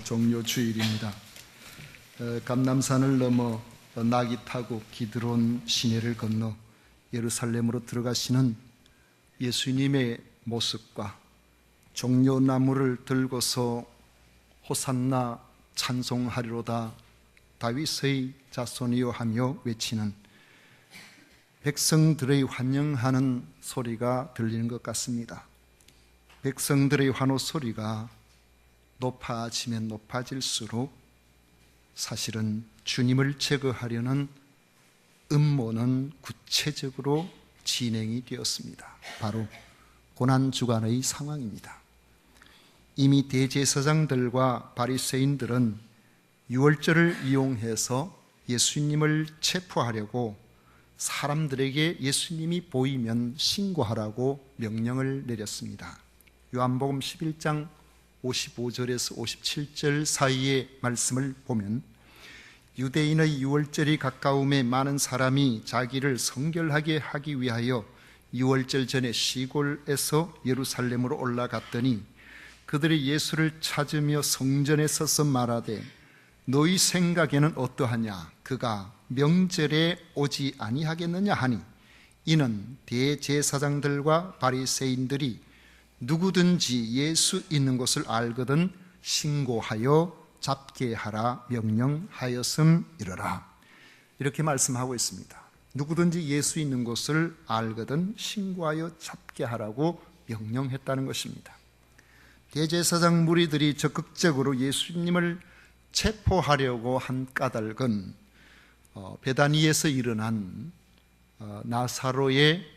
종료 주일입니다. 감람산을 넘어 나귀 타고 기드론 시내를 건너 예루살렘으로 들어가시는 예수님의 모습과 종려나무를 들고서 호산나 찬송하리로다 다윗의 자손이여 하며 외치는 백성들의 환영하는 소리가 들리는 것 같습니다. 백성들의 환호 소리가 높아지면 높아질수록 사실은 주님을 제거하려는 음모는 구체적으로 진행이 되었습니다. 바로 고난주간의 상황입니다. 이미 대제사장들과 바리새인들은 유월절을 이용해서 예수님을 체포하려고 사람들에게 예수님이 보이면 신고하라고 명령을 내렸습니다. 요한복음 11장 55절에서 57절 사이의 말씀을 보면 유대인의 유월절이 가까움에 많은 사람이 자기를 성결하게 하기 위하여 유월절 전에 시골에서 예루살렘으로 올라갔더니 그들이 예수를 찾으며 성전에 서서 말하되 너희 생각에는 어떠하냐? 그가 명절에 오지 아니하겠느냐 하니 이는 대제사장들과 바리새인들이 누구든지 예수 있는 곳을 알거든 신고하여 잡게 하라 명령하였음이러라. 이렇게 말씀하고 있습니다. 누구든지 예수 있는 곳을 알거든 신고하여 잡게 하라고 명령했다는 것입니다. 대제사장 무리들이 적극적으로 예수님을 체포하려고 한 까닭은 베다니에서 일어난 나사로의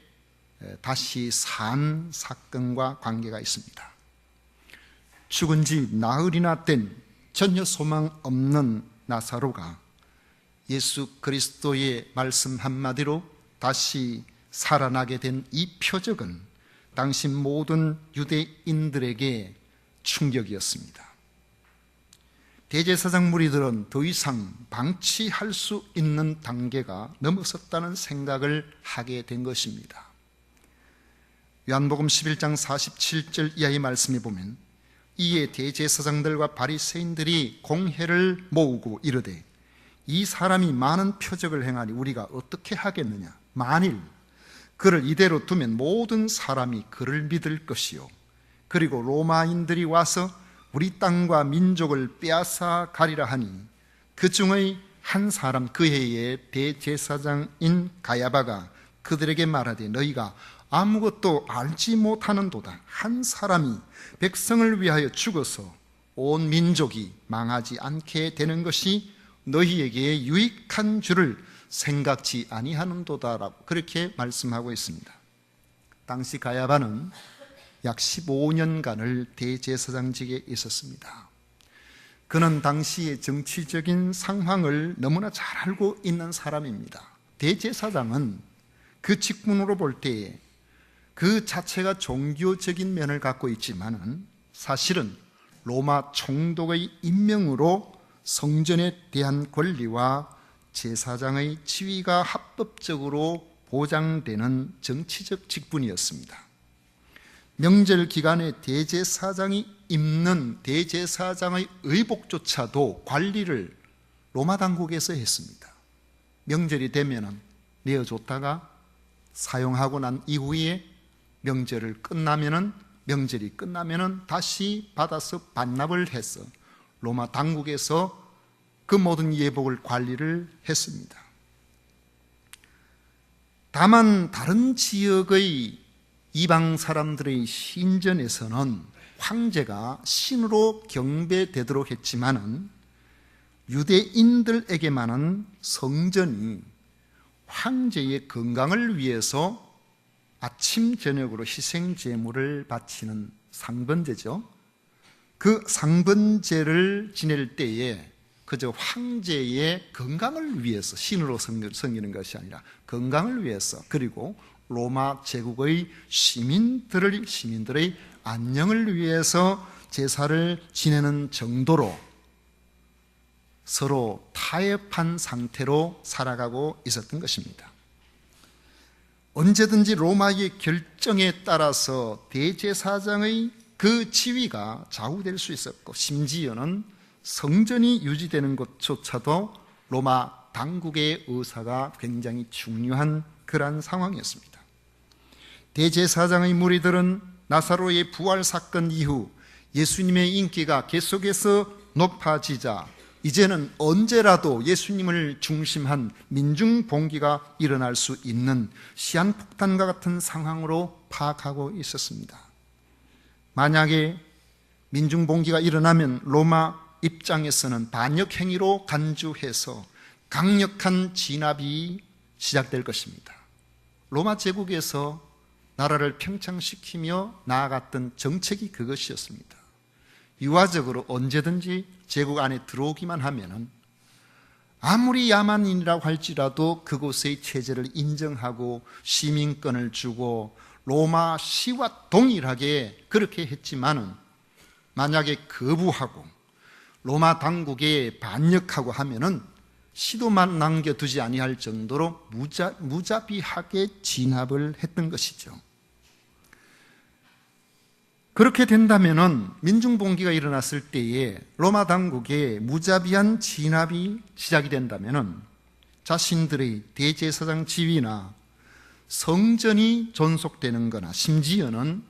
다시 산 사건과 관계가 있습니다. 죽은 지 나흘이나 된 전혀 소망 없는 나사로가 예수 그리스도의 말씀 한마디로 다시 살아나게 된 이 표적은 당시 모든 유대인들에게 충격이었습니다. 대제사장 무리들은 더 이상 방치할 수 있는 단계가 넘어섰다는 생각을 하게 된 것입니다. 요한복음 11장 47절 이하의 말씀에 보면 이에 대제사장들과 바리새인들이 공회를 모으고 이르되 이 사람이 많은 표적을 행하니 우리가 어떻게 하겠느냐? 만일 그를 이대로 두면 모든 사람이 그를 믿을 것이요 그리고 로마인들이 와서 우리 땅과 민족을 빼앗아 가리라 하니 그 중의 한 사람 그 해의 대제사장인 가야바가 그들에게 말하되 너희가 아무것도 알지 못하는도다. 한 사람이 백성을 위하여 죽어서 온 민족이 망하지 않게 되는 것이 너희에게 유익한 줄을 생각지 아니하는도다라고 그렇게 말씀하고 있습니다. 당시 가야바는 약 15년간을 대제사장직에 있었습니다. 그는 당시의 정치적인 상황을 너무나 잘 알고 있는 사람입니다. 대제사장은 그 직분으로 볼 때에 그 자체가 종교적인 면을 갖고 있지만은 사실은 로마 총독의 임명으로 성전에 대한 권리와 제사장의 지위가 합법적으로 보장되는 정치적 직분이었습니다. 명절 기간에 대제사장이 입는 대제사장의 의복조차도 관리를 로마 당국에서 했습니다. 명절이 되면은 내어줬다가 사용하고 난 이후에 명절이 끝나면은 다시 받아서 반납을 해서 로마 당국에서 그 모든 예복을 관리를 했습니다. 다만 다른 지역의 이방 사람들의 신전에서는 황제가 신으로 경배되도록 했지만은 유대인들에게만은 성전이 황제의 건강을 위해서 아침 저녁으로 희생 제물을 바치는 상번제죠. 그 상번제를 지낼 때에 그저 황제의 건강을 위해서 신으로 섬기는 것이 아니라 건강을 위해서 그리고 로마 제국의 시민들의 안녕을 위해서 제사를 지내는 정도로 서로 타협한 상태로 살아가고 있었던 것입니다. 언제든지 로마의 결정에 따라서 대제사장의 그 지위가 좌우될 수 있었고 심지어는 성전이 유지되는 것조차도 로마 당국의 의사가 굉장히 중요한 그러한 상황이었습니다. 대제사장의 무리들은 나사로의 부활 사건 이후 예수님의 인기가 계속해서 높아지자 이제는 언제라도 예수님을 중심한 민중봉기가 일어날 수 있는 시한폭탄과 같은 상황으로 파악하고 있었습니다. 만약에 민중봉기가 일어나면 로마 입장에서는 반역행위로 간주해서 강력한 진압이 시작될 것입니다. 로마 제국에서 나라를 평창시키며 나아갔던 정책이 그것이었습니다. 유화적으로 언제든지 제국 안에 들어오기만 하면은 아무리 야만인이라고 할지라도 그곳의 체제를 인정하고 시민권을 주고 로마 시와 동일하게 그렇게 했지만은 만약에 거부하고 로마 당국에 반역하고 하면은 시도만 남겨두지 아니할 정도로 무자비하게 진압을 했던 것이죠. 그렇게 된다면은 민중봉기가 일어났을 때에 로마 당국의 무자비한 진압이 시작이 된다면은 자신들의 대제사장 지위나 성전이 존속되는 거나 심지어는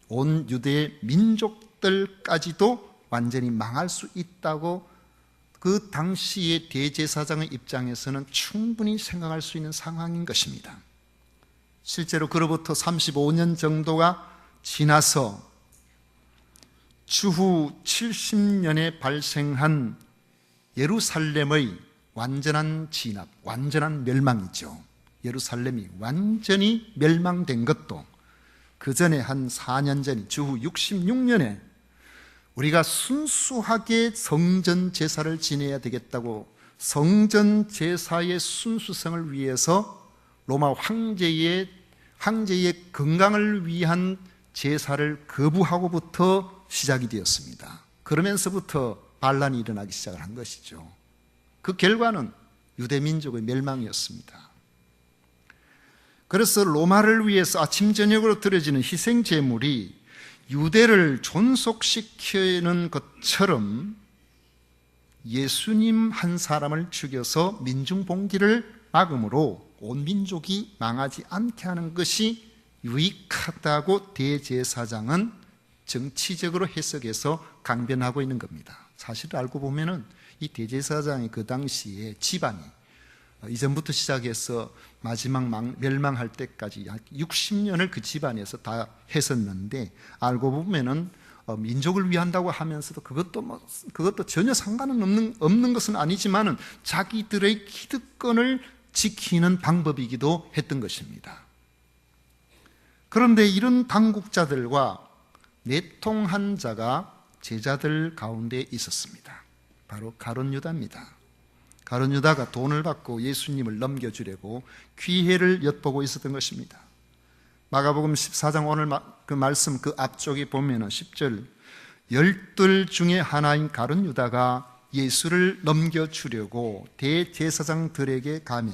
온 유대 민족들까지도 완전히 망할 수 있다고 그 당시의 대제사장의 입장에서는 충분히 생각할 수 있는 상황인 것입니다. 실제로 그로부터 35년 정도가 지나서 주후 70년에 발생한 예루살렘의 완전한 진압, 완전한 멸망이죠. 예루살렘이 완전히 멸망된 것도 그 전에 한 4년 전, 주후 66년에 우리가 순수하게 성전 제사를 지내야 되겠다고 성전 제사의 순수성을 위해서 로마 황제의 건강을 위한 제사를 거부하고부터 시작이 되었습니다. 그러면서부터 반란이 일어나기 시작을 한 것이죠. 그 결과는 유대민족의 멸망이었습니다. 그래서 로마를 위해서 아침 저녁으로 드려지는 희생 제물이 유대를 존속시키는 것처럼 예수님 한 사람을 죽여서 민중봉기를 막음으로 온 민족이 망하지 않게 하는 것이 유익하다고 대제사장은 정치적으로 해석해서 강변하고 있는 겁니다. 사실 알고 보면은 이 대제사장이 그 당시에 집안이 이전부터 시작해서 마지막 멸망할 때까지 약 60년을 그 집안에서 다 했었는데 알고 보면은 민족을 위한다고 하면서도 그것도 전혀 상관은 없는 것은 아니지만은 자기들의 기득권을 지키는 방법이기도 했던 것입니다. 그런데 이런 당국자들과 내통한 자가 제자들 가운데 있었습니다. 바로 가룟 유다입니다. 가룟 유다가 돈을 받고 예수님을 넘겨주려고 기회를 엿보고 있었던 것입니다. 마가복음 14장 오늘 그 말씀 그 앞쪽에 보면은 10절 12 중에 하나인 가룟 유다가 예수를 넘겨주려고 대제사장들에게 가매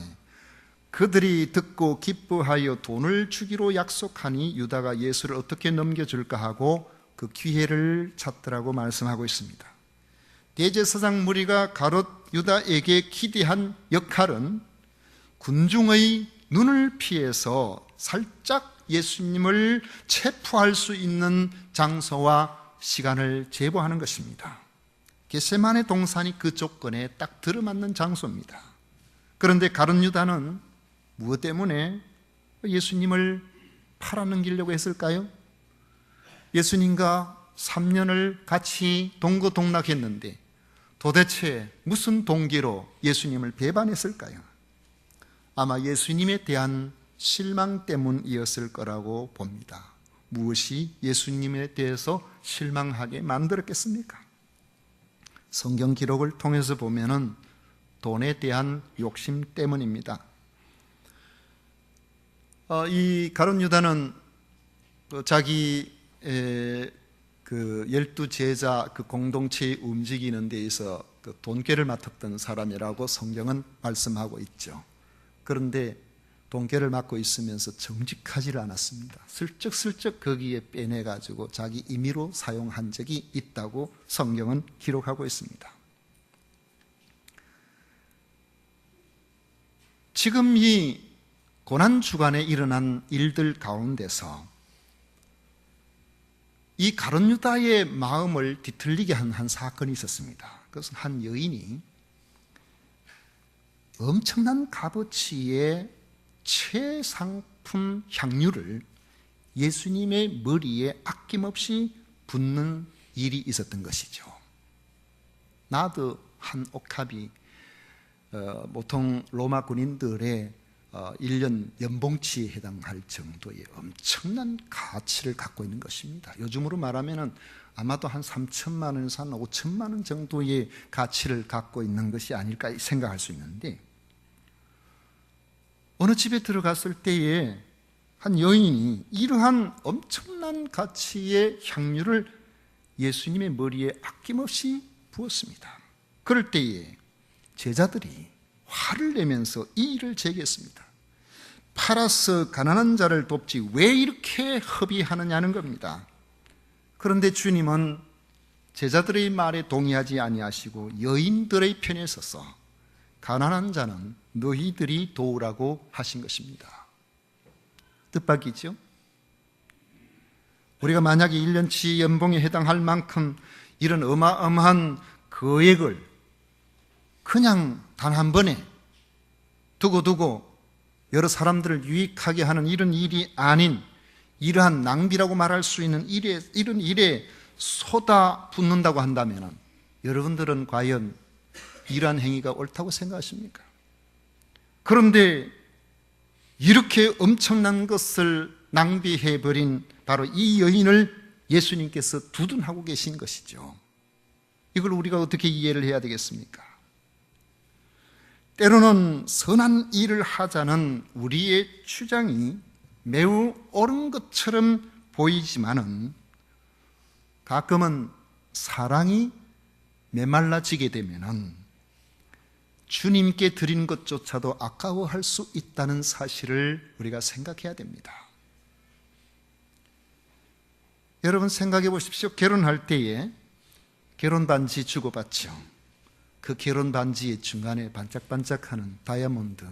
그들이 듣고 기뻐하여 돈을 주기로 약속하니 유다가 예수를 어떻게 넘겨줄까 하고 그 기회를 찾더라고 말씀하고 있습니다. 대제사장 무리가 가룟 유다에게 기대한 역할은 군중의 눈을 피해서 살짝 예수님을 체포할 수 있는 장소와 시간을 제보하는 것입니다. 겟세마네 동산이 그 조건에 딱 들어맞는 장소입니다. 그런데 가룟 유다는 무엇 때문에 예수님을 팔아넘기려고 했을까요? 예수님과 3년을 같이 동거동락했는데 도대체 무슨 동기로 예수님을 배반했을까요? 아마 예수님에 대한 실망 때문이었을 거라고 봅니다. 무엇이 예수님에 대해서 실망하게 만들었겠습니까? 성경 기록을 통해서 보면은 돈에 대한 욕심 때문입니다. 이 가룟 유다는 자기 그 12제자 그 공동체에 움직이는 데 있어 그 돈꾀를 맡았던 사람이라고 성경은 말씀하고 있죠. 그런데 돈꾀를 맡고 있으면서 정직하지를 않았습니다. 슬쩍슬쩍 거기에 빼내가지고 자기 임의로 사용한 적이 있다고 성경은 기록하고 있습니다. 지금 이 고난주간에 일어난 일들 가운데서 이 가룟 유다의 마음을 뒤틀리게 한 사건이 있었습니다. 그것은 한 여인이 엄청난 값어치의 최상품 향유를 예수님의 머리에 아낌없이 붓는 일이 있었던 것이죠. 나드 한 옥합이 보통 로마 군인들의 1년 연봉치에 해당할 정도의 엄청난 가치를 갖고 있는 것입니다. 요즘으로 말하면 아마도 한 3천만 원에서 한 5천만 원 정도의 가치를 갖고 있는 것이 아닐까 생각할 수 있는데, 어느 집에 들어갔을 때에 한 여인이 이러한 엄청난 가치의 향유를 예수님의 머리에 아낌없이 부었습니다. 그럴 때에 제자들이 화를 내면서 이 일을 제기했습니다. 팔아서 가난한 자를 돕지 왜 이렇게 허비하느냐는 겁니다. 그런데 주님은 제자들의 말에 동의하지 아니하시고 여인들의 편에 서서 가난한 자는 너희들이 도우라고 하신 것입니다. 뜻밖이죠? 우리가 만약에 1년치 연봉에 해당할 만큼 이런 어마어마한 거액을 그냥 단 한 번에 두고두고 여러 사람들을 유익하게 하는 이런 일이 아닌 이러한 낭비라고 말할 수 있는 이런 일에 쏟아붓는다고 한다면 여러분들은 과연 이러한 행위가 옳다고 생각하십니까? 그런데 이렇게 엄청난 것을 낭비해버린 바로 이 여인을 예수님께서 두둔하고 계신 것이죠. 이걸 우리가 어떻게 이해를 해야 되겠습니까? 때로는 선한 일을 하자는 우리의 주장이 매우 옳은 것처럼 보이지만은 가끔은 사랑이 메말라지게 되면은 주님께 드린 것조차도 아까워할 수 있다는 사실을 우리가 생각해야 됩니다. 여러분 생각해 보십시오. 결혼할 때에 결혼 반지 주고받죠. 그 결혼 반지의 중간에 반짝반짝하는 다이아몬드,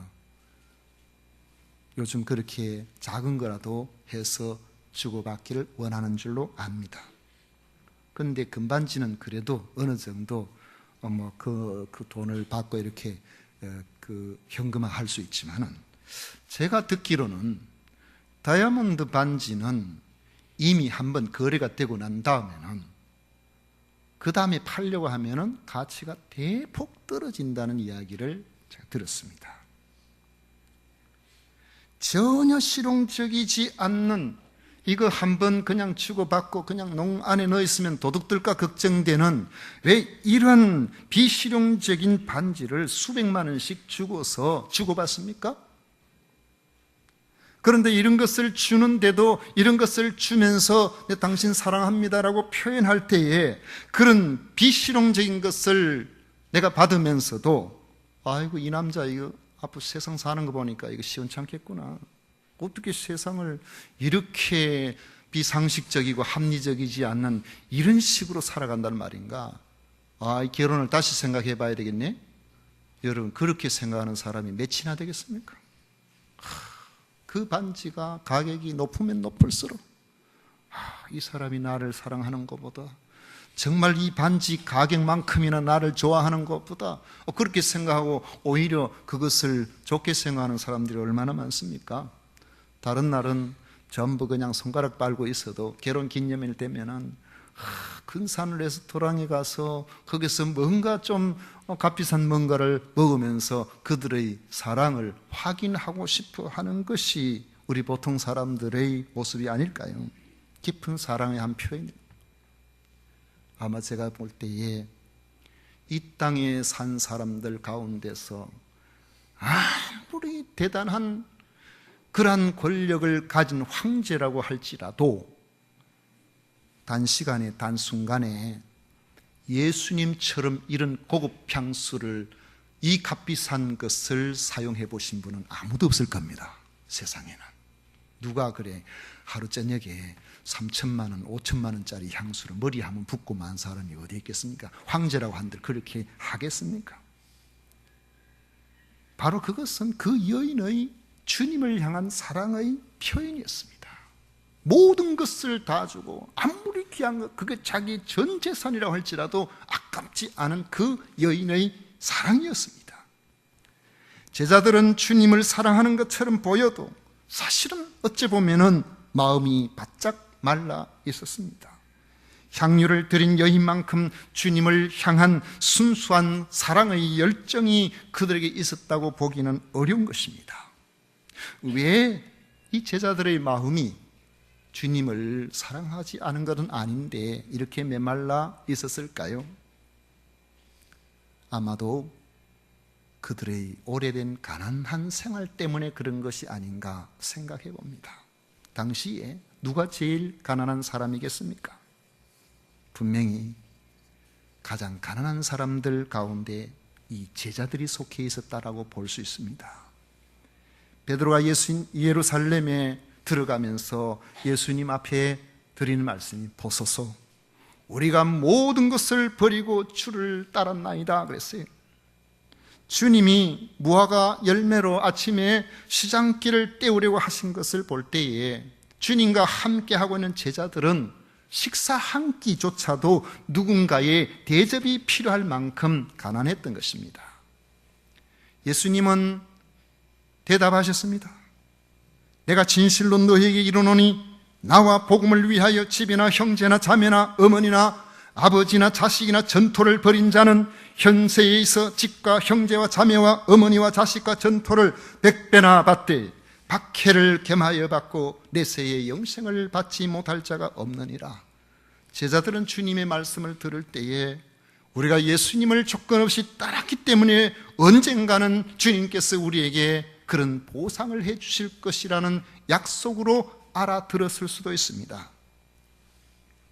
요즘 그렇게 작은 거라도 해서 주고받기를 원하는 줄로 압니다. 그런데 금반지는 그래도 어느 정도 그 돈을 받고 이렇게 현금화할 수 있지만은, 제가 듣기로는 다이아몬드 반지는 이미 한번 거래가 되고 난 다음에는 그 다음에 팔려고 하면은 가치가 대폭 떨어진다는 이야기를 제가 들었습니다. 전혀 실용적이지 않는, 이거 한번 그냥 주고받고 그냥 농 안에 넣어 있으면 도둑들까 걱정되는, 왜 이런 비실용적인 반지를 수백만 원씩 주고서 주고받습니까? 그런데 이런 것을 주는데도 이런 것을 주면서 당신 사랑합니다라고 표현할 때에 그런 비실용적인 것을 내가 받으면서도 아이고 이 남자 이거 앞으로 세상 사는 거 보니까 이거 시원찮겠구나, 어떻게 세상을 이렇게 비상식적이고 합리적이지 않는 이런 식으로 살아간다는 말인가? 이 결혼을 다시 생각해 봐야 되겠네. 여러분 그렇게 생각하는 사람이 몇이나 되겠습니까? 그 반지가 가격이 높으면 높을수록 이 사람이 나를 사랑하는 것보다, 정말 이 반지 가격만큼이나 나를 좋아하는 것보다, 그렇게 생각하고 오히려 그것을 좋게 생각하는 사람들이 얼마나 많습니까? 다른 날은 전부 그냥 손가락 빨고 있어도 결혼 기념일 되면은 근사한 레스토랑에 가서 거기서 뭔가 좀 값비싼 뭔가를 먹으면서 그들의 사랑을 확인하고 싶어 하는 것이 우리 보통 사람들의 모습이 아닐까요? 깊은 사랑의 한 표현입니다. 아마 제가 볼 때에 이 땅에 산 사람들 가운데서 아무리 대단한 그러한 권력을 가진 황제라고 할지라도 단시간에 단순간에 예수님처럼 이런 고급 향수를, 이 값비싼 것을 사용해 보신 분은 아무도 없을 겁니다. 세상에는 누가 그래 하루 저녁에 3천만 원, 5천만 원짜리 향수를 머리에 한번 붓고 만 사람이 어디 있겠습니까? 황제라고 한들 그렇게 하겠습니까? 바로 그것은 그 여인의 주님을 향한 사랑의 표현이었습니다. 모든 것을 다 주고 아무리 귀한 것, 그게 자기 전 재산이라고 할지라도 아깝지 않은 그 여인의 사랑이었습니다. 제자들은 주님을 사랑하는 것처럼 보여도 사실은 어찌 보면은 마음이 바짝 말라 있었습니다. 향유를 드린 여인만큼 주님을 향한 순수한 사랑의 열정이 그들에게 있었다고 보기는 어려운 것입니다. 왜 이 제자들의 마음이 주님을 사랑하지 않은 것은 아닌데 이렇게 메말라 있었을까요? 아마도 그들의 오래된 가난한 생활 때문에 그런 것이 아닌가 생각해 봅니다. 당시에 누가 제일 가난한 사람이겠습니까? 분명히 가장 가난한 사람들 가운데 이 제자들이 속해 있었다라고 볼 수 있습니다. 베드로가 예루살렘에 들어가면서 예수님 앞에 드리는 말씀이 보소서 우리가 모든 것을 버리고 주를 따랐나이다 그랬어요. 주님이 무화과 열매로 아침에 시장길을 때우려고 하신 것을 볼 때에 주님과 함께 하고 있는 제자들은 식사 한 끼조차도 누군가의 대접이 필요할 만큼 가난했던 것입니다. 예수님은 대답하셨습니다. 내가 진실로 너희에게 이르노니 나와 복음을 위하여 집이나 형제나 자매나 어머니나 아버지나 자식이나 전토를 벌인 자는 현세에 있어 집과 형제와 자매와 어머니와 자식과 전토를 100배나 받되 박해를 겸하여 받고 내세의 영생을 받지 못할 자가 없느니라. 제자들은 주님의 말씀을 들을 때에 우리가 예수님을 조건 없이 따랐기 때문에 언젠가는 주님께서 우리에게 그런 보상을 해 주실 것이라는 약속으로 알아들었을 수도 있습니다.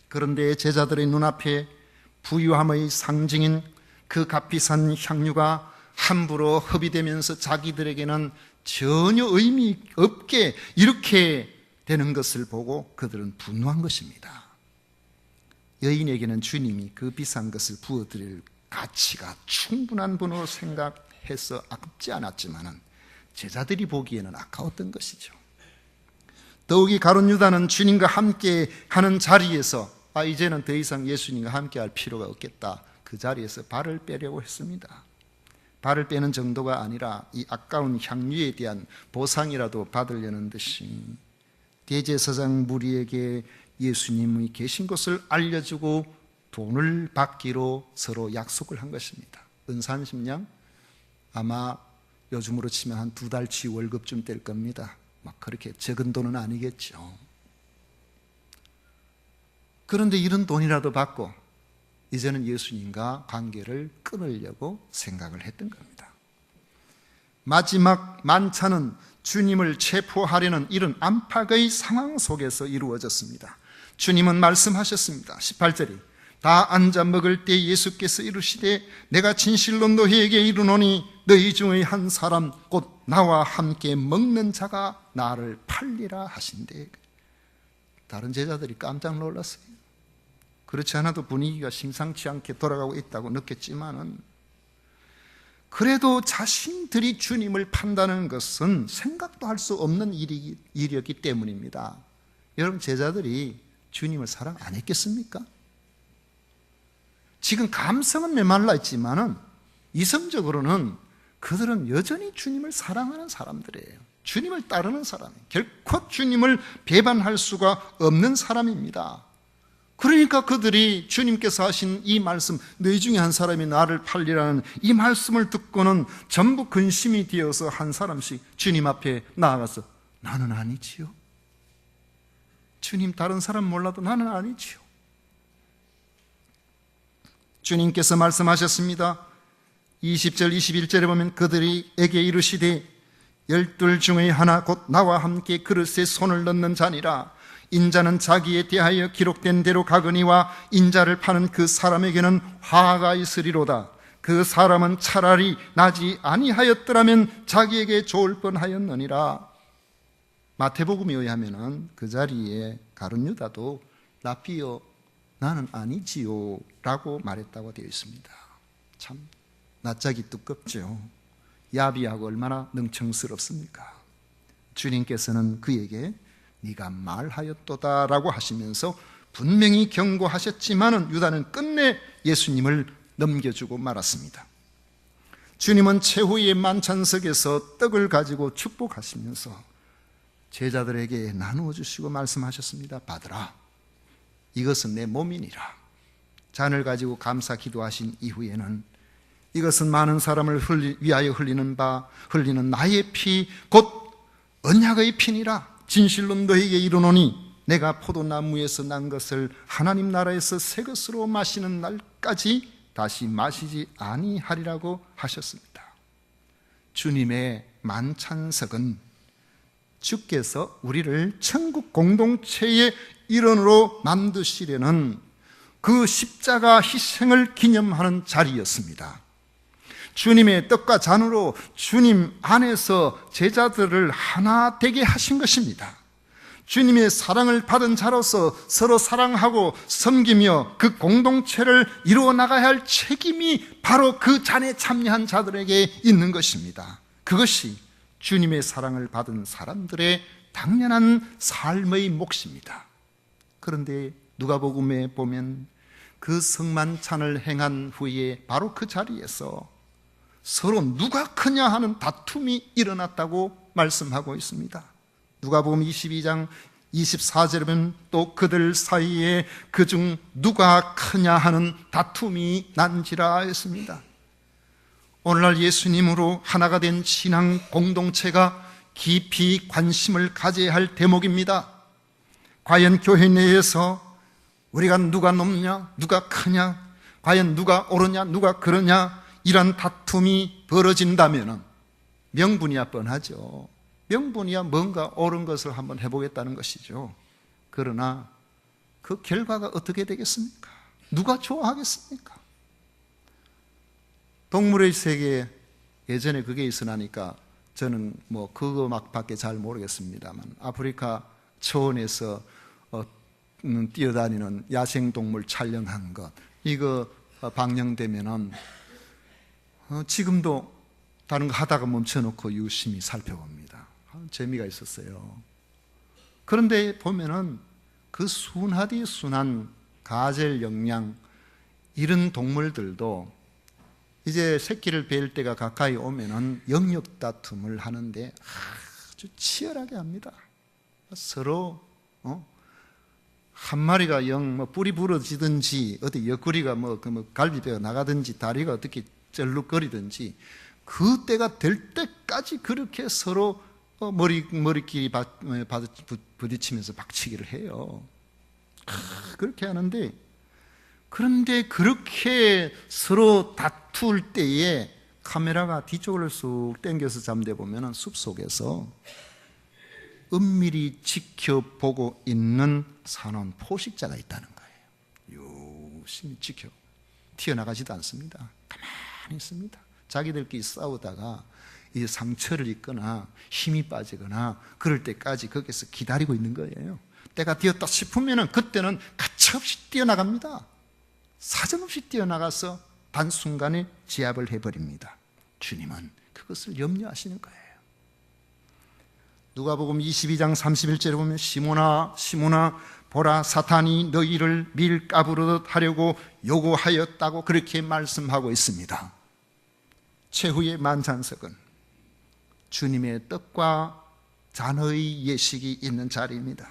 그런데 제자들의 눈앞에 부유함의 상징인 그 값비싼 향유가 함부로 허비되면서 자기들에게는 전혀 의미 없게 이렇게 되는 것을 보고 그들은 분노한 것입니다. 여인에게는 주님이 그 비싼 것을 부어드릴 가치가 충분한 분으로 생각해서 아깝지 않았지만은 제자들이 보기에는 아까웠던 것이죠. 더욱이 가룟 유다는 주님과 함께 하는 자리에서 이제는 더 이상 예수님과 함께 할 필요가 없겠다. 그 자리에서 발을 빼려고 했습니다. 발을 빼는 정도가 아니라 이 아까운 향유에 대한 보상이라도 받으려는 듯이 대제사장 무리에게 예수님이 계신 곳을 알려주고 돈을 받기로 서로 약속을 한 것입니다. 은사 한 10냥? 아마 요즘으로 치면 한 2달치 월급쯤 될 겁니다. 막 그렇게 적은 돈은 아니겠죠. 그런데 이런 돈이라도 받고 이제는 예수님과 관계를 끊으려고 생각을 했던 겁니다. 마지막 만찬은 주님을 체포하려는 이런 안팎의 상황 속에서 이루어졌습니다. 주님은 말씀하셨습니다. 18절이 다 앉아 먹을 때 예수께서 이르시되 내가 진실로 너희에게 이르노니 너희 중의 한 사람 곧 나와 함께 먹는 자가 나를 팔리라 하신대. 다른 제자들이 깜짝 놀랐어요. 그렇지 않아도 분위기가 심상치 않게 돌아가고 있다고 느꼈지만은 그래도 자신들이 주님을 판다는 것은 생각도 할 수 없는 일이었기 때문입니다. 여러분, 제자들이 주님을 사랑 안 했겠습니까? 지금 감성은 메말라 있지만은 이성적으로는 그들은 여전히 주님을 사랑하는 사람들이에요. 주님을 따르는 사람이에요. 결코 주님을 배반할 수가 없는 사람입니다. 그러니까 그들이 주님께서 하신 이 말씀, 너희 중에 한 사람이 나를 팔리라는 이 말씀을 듣고는 전부 근심이 되어서 한 사람씩 주님 앞에 나아가서 나는 아니지요. 주님, 다른 사람 몰라도 나는 아니지요. 주님께서 말씀하셨습니다. 20절 21절에 보면 그들에게 이르시되 12 중의 하나 곧 나와 함께 그릇에 손을 넣는 자니라. 인자는 자기에 대하여 기록된 대로 가거니와 인자를 파는 그 사람에게는 화가 있으리로다. 그 사람은 차라리 나지 아니하였더라면 자기에게 좋을 뻔하였느니라. 마태복음에 의하면 그 자리에 가룟 유다도 라피어 나는 아니지요 라고 말했다고 되어 있습니다. 참 낯짝이 두껍죠. 야비하고 얼마나 능청스럽습니까? 주님께서는 그에게 네가 말하였도다 라고 하시면서 분명히 경고하셨지만은 유다는 끝내 예수님을 넘겨주고 말았습니다. 주님은 최후의 만찬석에서 떡을 가지고 축복하시면서 제자들에게 나누어 주시고 말씀하셨습니다. 받으라, 이것은 내 몸이니라. 잔을 가지고 감사 기도하신 이후에는 이것은 많은 사람을 위하여 흘리는 나의 피 곧 언약의 피니라. 진실로 너에게 이르노니 내가 포도나무에서 난 것을 하나님 나라에서 새 것으로 마시는 날까지 다시 마시지 아니하리라고 하셨습니다. 주님의 만찬석은 주께서 우리를 천국 공동체의 일원으로 만드시려는 그 십자가 희생을 기념하는 자리였습니다. 주님의 떡과 잔으로 주님 안에서 제자들을 하나 되게 하신 것입니다. 주님의 사랑을 받은 자로서 서로 사랑하고 섬기며 그 공동체를 이루어 나가야 할 책임이 바로 그 잔에 참여한 자들에게 있는 것입니다. 그것이 주님의 사랑을 받은 사람들의 당연한 삶의 몫입니다. 그런데 누가복음에 보면 그 성만찬을 행한 후에 바로 그 자리에서 서로 누가 크냐 하는 다툼이 일어났다고 말씀하고 있습니다. 누가복음 22장 24절에 보면 또 그들 사이에 그중 누가 크냐 하는 다툼이 난지라 했습니다. 오늘날 예수님으로 하나가 된 신앙 공동체가 깊이 관심을 가져야 할 대목입니다. 과연 교회 내에서 우리가 누가 높냐, 누가 크냐, 과연 누가 옳으냐, 누가 그러냐, 이런 다툼이 벌어진다면 명분이야 뻔하죠. 명분이야 뭔가 옳은 것을 한번 해보겠다는 것이죠. 그러나 그 결과가 어떻게 되겠습니까? 누가 좋아하겠습니까? 동물의 세계 예전에 그게 있으나니까 저는 뭐 그거 밖에 잘 모르겠습니다만 아프리카 초원에서 뛰어다니는 야생동물 촬영한 것 이거 방영되면은 지금도 다른 거 하다가 멈춰놓고 유심히 살펴봅니다. 재미가 있었어요. 그런데 보면은 그 순하디 순한 가젤 영양 이런 동물들도 이제 새끼를 뵐 때가 가까이 오면은 영역 다툼을 하는데 아주 치열하게 합니다. 서로 한 마리가 뿔이 부러지든지 어디 옆구리가 갈비뼈가 나가든지 다리가 어떻게 쩔룩거리든지 그 때가 될 때까지 그렇게 서로 머리끼리 부딪히면서 박치기를 해요. 그렇게 하는데 그런데 그렇게 서로 다툴 때에 카메라가 뒤쪽으로 쑥 당겨서 잠대 보면 숲속에서 은밀히 지켜보고 있는 산원 포식자가 있다는 거예요. 유심히 지켜 튀어나가지도 않습니다. 가만히 있습니다. 자기들끼리 싸우다가 이 상처를 입거나 힘이 빠지거나 그럴 때까지 거기서 기다리고 있는 거예요. 때가 되었다 싶으면 그때는 가차없이 뛰어나갑니다. 사정없이 뛰어나가서 단순간에 제압을 해버립니다. 주님은 그것을 염려하시는 거예요. 누가복음 22장 31절에 보면 시몬아 시몬아 보라 사탄이 너희를 밀가부르듯 하려고 요구하였다고 그렇게 말씀하고 있습니다. 최후의 만찬석은 주님의 떡과 잔의 예식이 있는 자리입니다.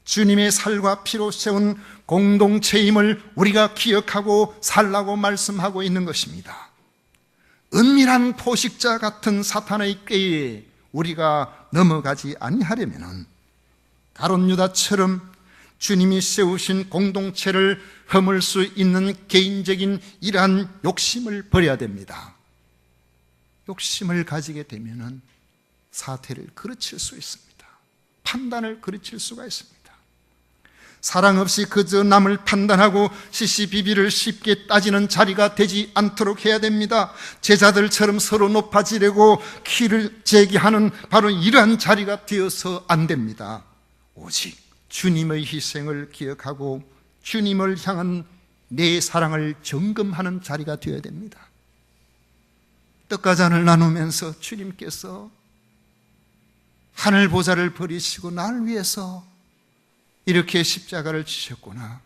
주님의 살과 피로 세운 공동체임을 우리가 기억하고 살라고 말씀하고 있는 것입니다. 은밀한 포식자 같은 사탄의 꾀에 우리가 넘어가지 아니하려면 가룟 유다처럼 주님이 세우신 공동체를 허물 수 있는 개인적인 이러한 욕심을 버려야 됩니다. 욕심을 가지게 되면 사태를 그르칠 수 있습니다. 판단을 그르칠 수가 있습니다. 사랑 없이 그저 남을 판단하고 시시비비를 쉽게 따지는 자리가 되지 않도록 해야 됩니다. 제자들처럼 서로 높아지려고 키를 제기하는 바로 이러한 자리가 되어서 안 됩니다. 오직 주님의 희생을 기억하고 주님을 향한 내 사랑을 점검하는 자리가 되어야 됩니다. 떡과 잔을 나누면서 주님께서 하늘 보좌를 버리시고 나를 위해서 이렇게 십자가를 지셨구나,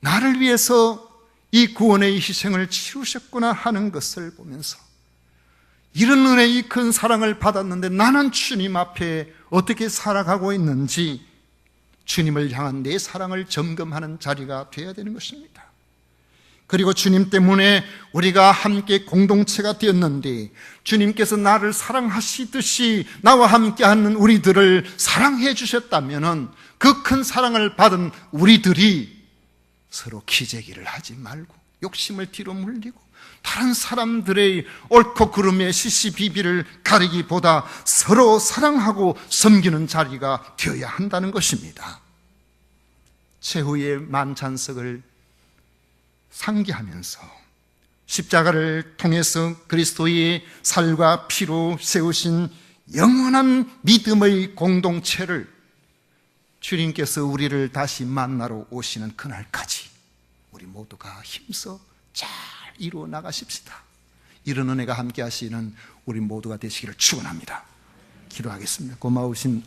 나를 위해서 이 구원의 희생을 치르셨구나 하는 것을 보면서 이런 은혜의 큰 사랑을 받았는데 나는 주님 앞에 어떻게 살아가고 있는지 주님을 향한 내 사랑을 점검하는 자리가 되어야 되는 것입니다. 그리고 주님 때문에 우리가 함께 공동체가 되었는데 주님께서 나를 사랑하시듯이 나와 함께하는 우리들을 사랑해 주셨다면 그 큰 사랑을 받은 우리들이 서로 기재기를 하지 말고 욕심을 뒤로 물리고 다른 사람들의 옳고 그름의 시시비비를 가리기보다 서로 사랑하고 섬기는 자리가 되어야 한다는 것입니다. 최후의 만찬석을 상기하면서 십자가를 통해서 그리스도의 살과 피로 세우신 영원한 믿음의 공동체를 주님께서 우리를 다시 만나러 오시는 그날까지 우리 모두가 힘써 잘 이루어 나가십시다. 이런 은혜가 함께 하시는 우리 모두가 되시기를 축원합니다. 기도하겠습니다. 고마우신